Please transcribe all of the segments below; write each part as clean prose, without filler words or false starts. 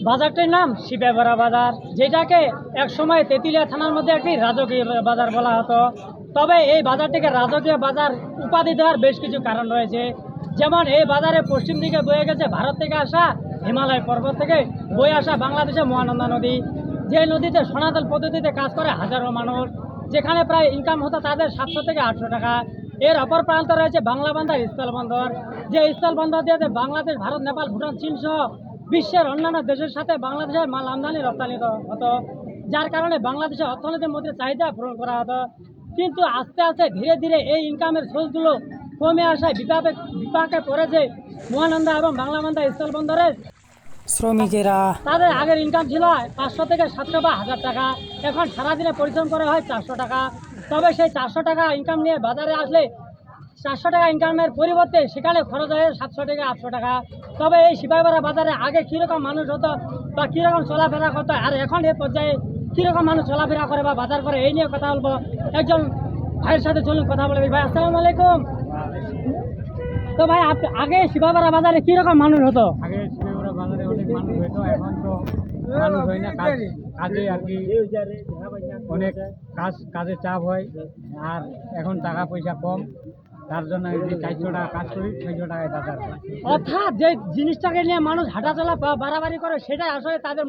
বাজারটির নাম সিপাহীপাড়া বাজার, যেটাকে একসময় তেঁতুলিয়া থানার মধ্যে একটি রাজকীয় বাজার বলা হতো। তবে এই বাজারটিকে রাজকীয় বাজার উপাধি দেওয়ার বেশ কিছু কারণ রয়েছে। যেমন এই বাজারে পশ্চিম দিকে বয়ে গেছে ভারত থেকে আসা হিমালয় পর্বত থেকে বয়ে আসা বাংলাদেশের মহানন্দা নদী, যে নদীতে সনাতন পদ্ধতিতে কাজ করে হাজারো মানুষ, যেখানে প্রায় ইনকাম হতো তাদের 700 থেকে 800 টাকা। এর অপর প্রান্ত রয়েছে বাংলাবান্ধা স্থলবন্দর, যে স্থলবন্দর দিয়ে বাংলাদেশ, ভারত, নেপাল, ভুটান, চীন সহ বিশ্বের অন্যান্য দেশের সাথে বাংলাদেশের মাল আমদানি রপ্তানি হতো, যার কারণে বাংলাদেশের অর্থনীতির মধ্যে চাহিদা পূরণ করা হতো। কিন্তু আস্তে আস্তে ধীরে ধীরে এই ইনকামের সোর্সগুলো কমে আসায় বিপাকে পড়েছে মহানন্দা এবং বাংলাবান্ধা স্থলবন্দরের শ্রমিকেরা। তাদের আগের ইনকাম ছিল 500 থেকে 700 বা 1000 টাকা, এখন সারাদিনে পরিশ্রম করা হয় 400 টাকা। তবে সেই 400 টাকা ইনকাম নিয়ে বাজারে আসলে 400 টাকা ইনকামের পরিবর্তে সেখানে খরচ হয় 700 থেকে 800 টাকা। তবে এই সিপাহীপাড়া বাজারে আগে কীরকম মানুষ হতো বা কীরকম চলাফেরা করতো, আর এখন এ পর্যায়ে কীরকম মানুষ চলাফেরা করে বা বাজার করে, এই নিয়ে কথা বলবো একজন ভাইয়ের সাথে। চলুন কথা বলে। ভাই আসসালামু আলাইকুম। তো ভাই আগে সিপাহীপাড়া বাজারে কীরকম মানুষ হতো? আগে সিপাহীপাড়া বাজারে অনেক মানুষ হইতো, এখন তো মানুষ হয় না। কাজে আর কি অনেক কাজের চাপ হয়, আর এখন টাকা পয়সা কম, তার জন্য এই যে 400 টাকা কাজ করি 600 টাকায় বাজার। অর্থাৎ যে জিনিসটাকে নিয়ে মানুষ হাঁটাচলা বাড়াবাড়ি করে, সেটাই আসলে তাদের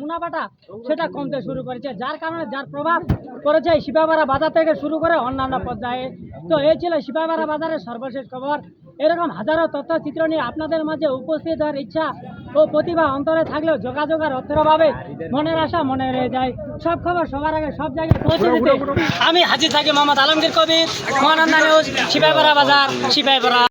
মুনাফাটা সেটা কমতে শুরু করেছে, যার কারণে যার প্রভাব পড়েছে সিপাহীপাড়া বাজার থেকে শুরু করে অন্যান্য পর্যায়ে। তো এই ছিল সিপাহীপাড়া বাজারের সর্বশেষ খবর। এরকম হাজারো তথ্যচিত্র নিয়ে আপনাদের মাঝে উপস্থিত হওয়ার ইচ্ছা ও প্রতিভা অন্তরে থাকলেও যোগাযোগের অর্থের মনের আশা মনে রয়ে যায়। সব খবর সবার আগে সব জায়গায় পৌঁছে দিতে আমি হাজির থাকি মোহাম্মদ আলমগীর কবির, মহানন্দা নিউজ, সিপাহীপাড়া বাজার, সিপাহীপাড়া।